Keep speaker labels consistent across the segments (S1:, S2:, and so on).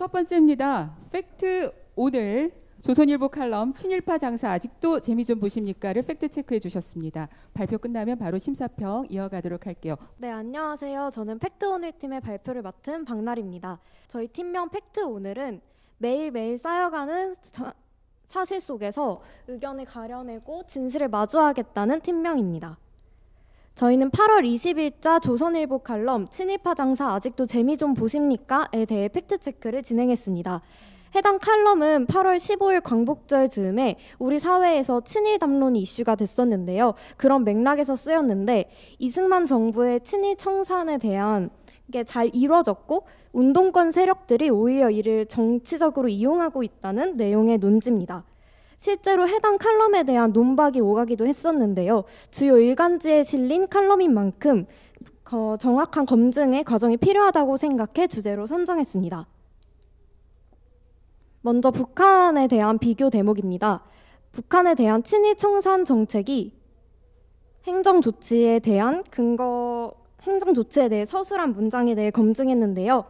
S1: 첫 번째입니다. 팩트 오늘 조선일보 칼럼 친일파 장사 아직도 재미 좀 보십니까를 팩트 체크해 주셨습니다. 발표 끝나면 바로 심사평 이어가도록 할게요.
S2: 네, 안녕하세요. 저는 팩트 오늘 팀의 발표를 맡은 박나리입니다. 저희 팀명 팩트 오늘은 매일매일 쌓여가는 사실 속에서 의견을 가려내고 진실을 마주하겠다는 팀명입니다. 저희는 8월 20일자 조선일보 칼럼 친일파 장사 아직도 재미 좀 보십니까?에 대해 팩트체크를 진행했습니다. 해당 칼럼은 8월 15일 광복절 즈음에 우리 사회에서 친일 담론이 이슈가 됐었는데요. 그런 맥락에서 쓰였는데 이승만 정부의 친일 청산에 대한 게 잘 이루어졌고 운동권 세력들이 오히려 이를 정치적으로 이용하고 있다는 내용의 논지입니다. 실제로 해당 칼럼에 대한 논박이 오가기도 했었는데요. 주요 일간지에 실린 칼럼인 만큼 정확한 검증의 과정이 필요하다고 생각해 주제로 선정했습니다. 먼저 북한에 대한 비교 대목입니다. 북한에 대한 친일 청산 정책이 행정 조치에 대해 서술한 문장에 대해 검증했는데요.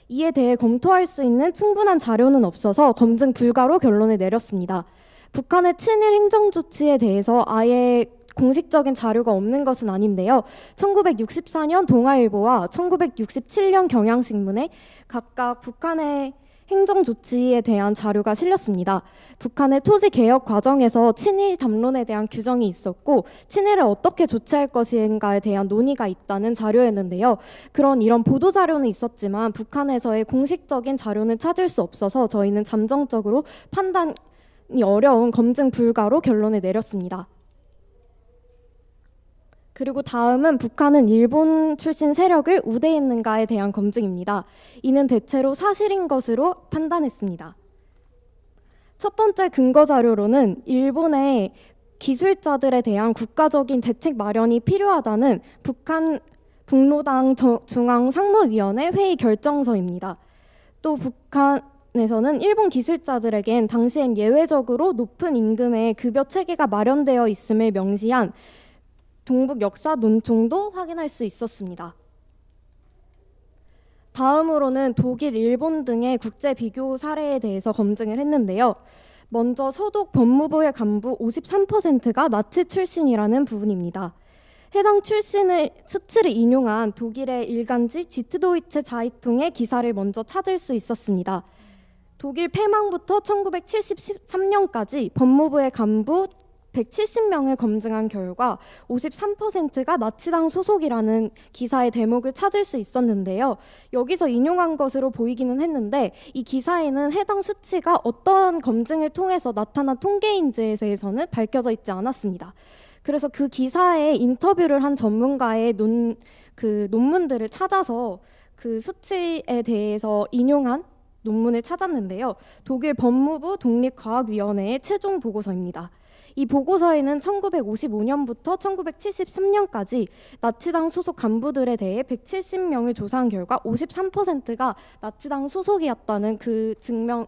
S2: 이에 대해 검토할 수 있는 충분한 자료는 없어서 검증 불가로 결론을 내렸습니다. 북한의 친일 행정 조치에 대해서 아예 공식적인 자료가 없는 것은 아닌데요. 1964년 동아일보와 1967년 경향신문에 각각 북한의 행정 조치에 대한 자료가 실렸습니다. 북한의 토지 개혁 과정에서 친일 담론에 대한 규정이 있었고 친일을 어떻게 조치할 것인가에 대한 논의가 있다는 자료였는데요. 이런 보도 자료는 있었지만 북한에서의 공식적인 자료는 찾을 수 없어서 저희는 잠정적으로 판단이 어려운 검증 불가로 결론을 내렸습니다. 그리고 다음은 북한은 일본 출신 세력을 우대했는가에 대한 검증입니다. 이는 대체로 사실인 것으로 판단했습니다. 첫 번째 근거 자료로는 일본의 기술자들에 대한 국가적인 대책 마련이 필요하다는 북한 북로당 중앙상무위원회 회의 결정서입니다. 또 북한에서는 일본 기술자들에겐 당시엔 예외적으로 높은 임금의 급여 체계가 마련되어 있음을 명시한 동북 역사 논총도 확인할 수 있었습니다. 다음으로는 독일, 일본 등의 국제 비교 사례에 대해서 검증을 했는데요. 먼저 서독 법무부의 간부 53%가 나치 출신이라는 부분입니다. 해당 출신의 수치를 인용한 독일의 일간지 지트도이체 자이통의 기사를 먼저 찾을 수 있었습니다. 독일 폐망부터 1973년까지 법무부의 간부 170명을 검증한 결과 53%가 나치당 소속이라는 기사의 대목을 찾을 수 있었는데요. 여기서 인용한 것으로 보이기는 했는데 이 기사에는 해당 수치가 어떠한 검증을 통해서 나타난 통계인지에 대해서는 밝혀져 있지 않았습니다. 그래서 그 기사에 인터뷰를 한 전문가의 논문들을 찾아서 그 수치에 대해서 인용한 논문을 찾았는데요. 독일 법무부 독립과학위원회의 최종 보고서입니다. 이 보고서에는 1955년부터 1973년까지 나치당 소속 간부들에 대해 170명을 조사한 결과 53%가 나치당 소속이었다는 그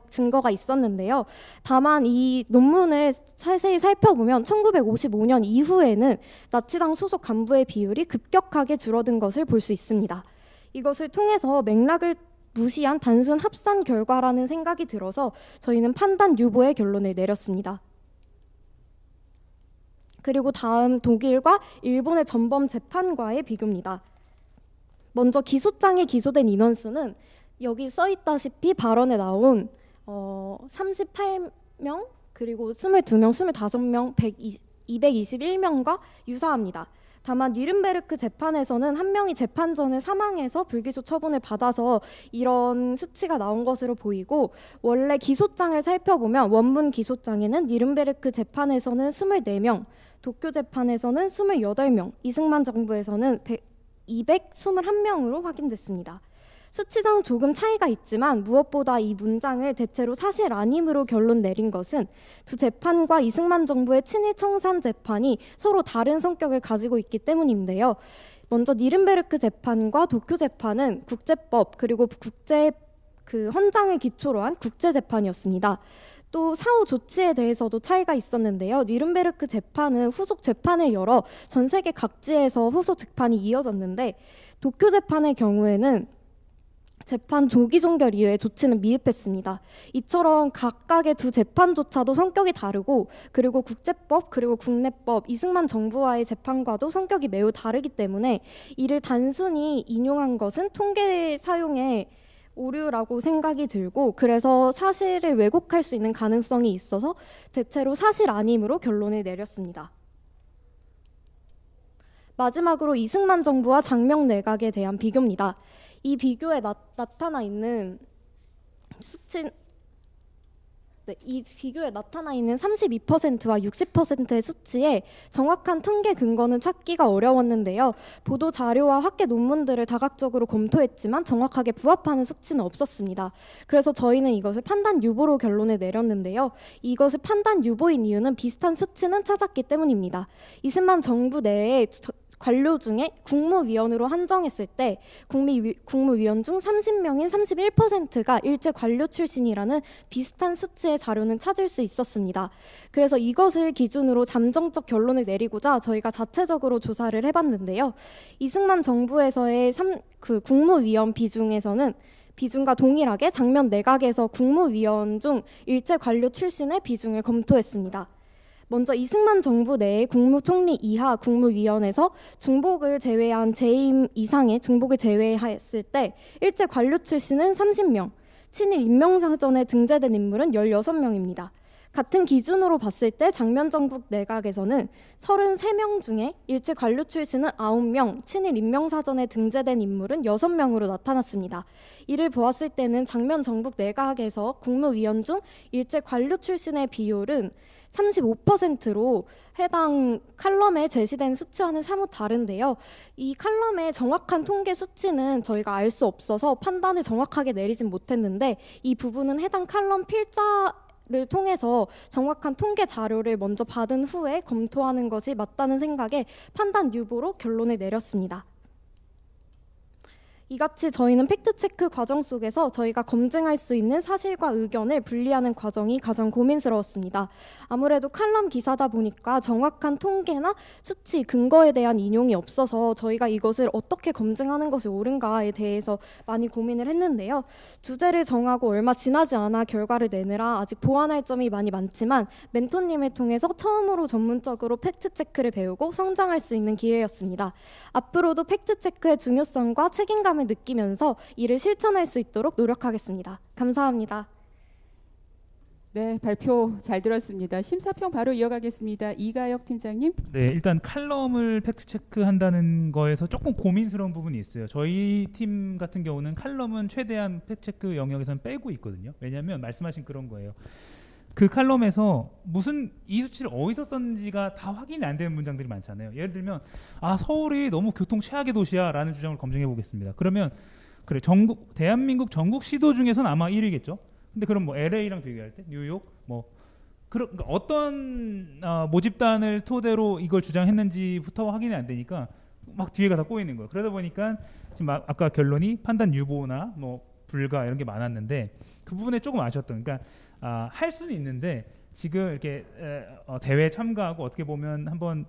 S2: 증거가 있었는데요. 다만 이 논문을 자세히 살펴보면 1955년 이후에는 나치당 소속 간부의 비율이 급격하게 줄어든 것을 볼 수 있습니다. 이것을 통해서 맥락을 무시한 단순 합산 결과라는 생각이 들어서 저희는 판단 유보의 결론을 내렸습니다. 그리고 다음 독일과 일본의 전범 재판과의 비교입니다. 먼저 기소장에 기소된 인원수는 여기 써있다시피 발언에 나온 38명 그리고 22명, 25명, 221명과 유사합니다. 다만 뉘른베르크 재판에서는 한 명이 재판 전에 사망해서 불기소 처분을 받아서 이런 수치가 나온 것으로 보이고 원래 기소장을 살펴보면 원문 기소장에는 뉘른베르크 재판에서는 24명, 도쿄 재판에서는 28명, 이승만 정부에서는 221명으로 확인됐습니다. 수치상 조금 차이가 있지만 무엇보다 이 문장을 대체로 사실 아님으로 결론 내린 것은 두 재판과 이승만 정부의 친일 청산 재판이 서로 다른 성격을 가지고 있기 때문인데요. 먼저 뉘른베르크 재판과 도쿄 재판은 국제법 그리고 국제 헌장을 기초로 한 국제 재판이었습니다. 또 사후 조치에 대해서도 차이가 있었는데요. 뉘른베르크 재판은 후속 재판을 열어 전 세계 각지에서 후속 재판이 이어졌는데 도쿄 재판의 경우에는 재판 조기 종결 이외의 조치는 미흡했습니다. 이처럼 각각의 두 재판조차도 성격이 다르고 그리고 국제법 그리고 국내법 이승만 정부와의 재판과도 성격이 매우 다르기 때문에 이를 단순히 인용한 것은 통계 사용의 오류라고 생각이 들고 그래서 사실을 왜곡할 수 있는 가능성이 있어서 대체로 사실 아님으로 결론을 내렸습니다. 마지막으로 이승만 정부와 장명 내각에 대한 비교입니다. 이 비교에 나타나 있는 수치, 이 비교에 나타나 있는 32%와 60%의 수치에 정확한 통계 근거는 찾기가 어려웠는데요. 보도 자료와 학계 논문들을 다각적으로 검토했지만 정확하게 부합하는 수치는 없었습니다. 그래서 저희는 이것을 판단 유보로 결론을 내렸는데요. 이것을 판단 유보인 이유는 비슷한 수치는 찾았기 때문입니다. 이승만 정부 내에 관료 중에 국무위원으로 한정했을 때 국무위원 중 30명인 31%가 일제 관료 출신이라는 비슷한 수치의 자료는 찾을 수 있었습니다. 그래서 이것을 기준으로 잠정적 결론을 내리고자 저희가 자체적으로 조사를 해봤는데요. 이승만 정부에서의 국무위원 비중과 동일하게 장면 내각에서 국무위원 중 일제 관료 출신의 비중을 검토했습니다. 먼저 이승만 정부 내의 국무총리 이하 국무위원에서 중복을 제외한 재임 이상의 중복을 제외했을 때 일제 관료 출신은 30명, 친일 임명사전에 등재된 인물은 16명입니다. 같은 기준으로 봤을 때 장면정국 내각에서는 33명 중에 일제 관료 출신은 9명, 친일 임명사전에 등재된 인물은 6명으로 나타났습니다. 이를 보았을 때는 장면정국 내각에서 국무위원 중 일제 관료 출신의 비율은 35%로 해당 칼럼에 제시된 수치와는 사뭇 다른데요. 이 칼럼의 정확한 통계 수치는 저희가 알 수 없어서 판단을 정확하게 내리진 못했는데 이 부분은 해당 칼럼 필자를 통해서 정확한 통계 자료를 먼저 받은 후에 검토하는 것이 맞다는 생각에 판단 유보로 결론을 내렸습니다. 이같이 저희는 팩트체크 과정 속에서 저희가 검증할 수 있는 사실과 의견을 분리하는 과정이 가장 고민스러웠습니다. 아무래도 칼럼 기사다 보니까 정확한 통계나 수치, 근거에 대한 인용이 없어서 저희가 이것을 어떻게 검증하는 것이 옳은가에 대해서 많이 고민을 했는데요. 주제를 정하고 얼마 지나지 않아 결과를 내느라 아직 보완할 점이 많이 많지만 멘토님을 통해서 처음으로 전문적으로 팩트체크를 배우고 성장할 수 있는 기회였습니다. 앞으로도 팩트체크의 중요성과 책임감을 느끼면서 이를 실천할 수 있도록 노력하겠습니다. 감사합니다.
S1: 네, 발표 잘 들었습니다. 심사평 바로 이어가겠습니다. 이가혁 팀장님.
S3: 네, 일단 칼럼을 팩트 체크한다는 거에서 조금 고민스러운 부분이 있어요. 저희 팀 같은 경우는 칼럼은 최대한 팩트 체크 영역에서는 빼고 있거든요. 왜냐하면 말씀하신 그런 거예요. 그 칼럼에서 무슨 이 수치를 어디서 썼는지가 다 확인이 안 되는 문장들이 많잖아요. 예를 들면 서울이 너무 교통 최악의 도시야라는 주장을 검증해 보겠습니다. 그러면 그래 대한민국 전국 시도 중에서는 아마 1위겠죠. 근데 그럼 뭐 LA랑 비교할 때 뉴욕 그러니까 어떤 모집단을 토대로 이걸 주장했는지부터 확인이 안 되니까 막 뒤에가 다 꼬이는 거예요. 그러다 보니까 지금 아까 결론이 판단 유보나 뭐 불가 이런 게 많았는데 그 부분에 조금 아쉬웠던. 그러니까 할 수는 있는데 지금 이렇게 대회에 참가하고 어떻게 보면 한번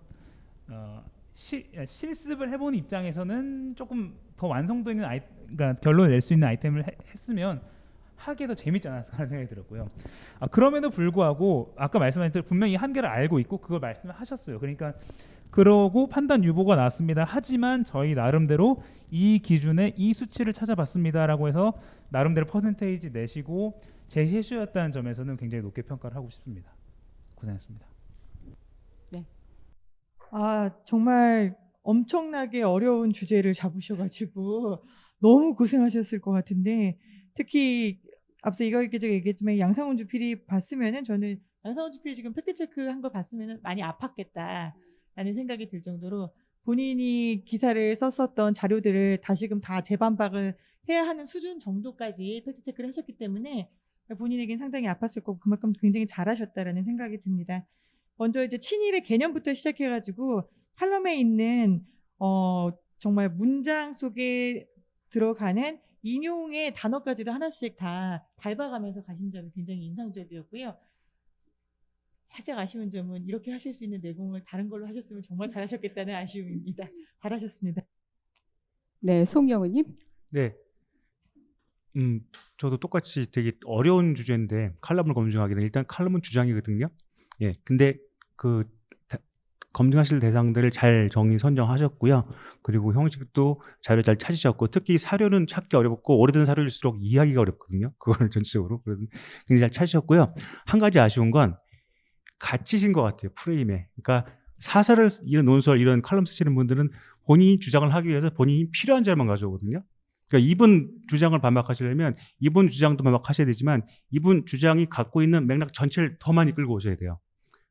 S3: 실습을 해본 입장에서는 조금 더 완성도 있는 그러니까 결론을 낼 수 있는 아이템을 했으면 하기에 더 재밌지 않았을까 생각이 들었고요. 그럼에도 불구하고 아까 말씀하신 대로 분명히 한계를 알고 있고 그걸 말씀하셨어요. 그러니까 그러고 판단 유보가 나왔습니다. 하지만 저희 나름대로 이 기준에 이 수치를 찾아봤습니다라고 해서 나름대로 퍼센테이지 내시고 제 실수였다는 점에서는 굉장히 높게 평가를 하고 싶습니다. 고생했습니다.
S1: 네.
S4: 정말 엄청나게 어려운 주제를 잡으셔가지고 너무 고생하셨을 것 같은데 특히 앞서 이거 기자가 얘기했지만 양상훈 주필이 봤으면은 저는 양상훈 주필이 지금 팩트체크 한 거 봤으면은 많이 아팠겠다라는 생각이 들 정도로 본인이 기사를 썼었던 자료들을 다시금 다 재반박을 해야 하는 수준 정도까지 팩트체크를 하셨기 때문에 본인에겐 상당히 아팠을 거고 그만큼 굉장히 잘하셨다라는 생각이 듭니다. 먼저 이제 친일의 개념부터 시작해가지고 칼럼에 있는 정말 문장 속에 들어가는 인용의 단어까지도 하나씩 다 밟아가면서 가신 점이 굉장히 인상적이었고요. 살짝 아쉬운 점은 이렇게 하실 수 있는 내공을 다른 걸로 하셨으면 정말 잘하셨겠다는 아쉬움입니다. 잘하셨습니다.
S1: 네, 송영우님.
S3: 네.
S5: 저도 똑같이 되게 어려운 주제인데 칼럼을 검증하기는 일단 칼럼은 주장이거든요. 예, 근데 그 검증하실 대상들을 잘 선정하셨고요. 그리고 형식도 자료 잘 찾으셨고, 특히 사료는 찾기 어렵고 오래된 사료일수록 이해하기가 어렵거든요. 그거를 전체적으로 굉장히 잘 찾으셨고요. 한 가지 아쉬운 건 갇히신 것 같아요, 프레임에. 그러니까 사설을 이런 논설 이런 칼럼 쓰시는 분들은 본인이 주장을 하기 위해서 본인이 필요한 자료만 가져오거든요. 그러니까 이분 주장을 반박하시려면 이분 주장도 반박하셔야 되지만 이분 주장이 갖고 있는 맥락 전체를 더 많이 끌고 오셔야 돼요.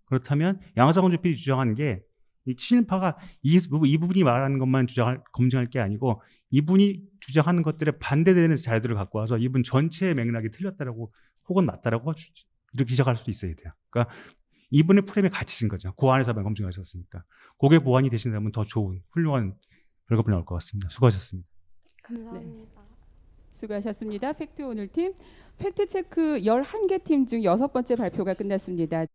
S5: 그렇다면 양상훈 주필이 주장하는 게 이 친일파가 이 부분이 말하는 것만 검증할 게 아니고 이분이 주장하는 것들에 반대되는 자료들을 갖고 와서 이분 전체의 맥락이 틀렸다라고 혹은 맞다라고 이렇게 지적할 수도 있어야 돼요. 그러니까 이분의 프레임에 갇히신 거죠. 그 안에서만 검증하셨으니까. 그게 보완이 되신다면 더 좋은 훌륭한 결과물이 나올 것 같습니다. 수고하셨습니다.
S2: 감사합니다.
S1: 수고하셨습니다. 팩트 오늘 팀 팩트 체크 11개 팀 중 6번째 발표가 끝났습니다.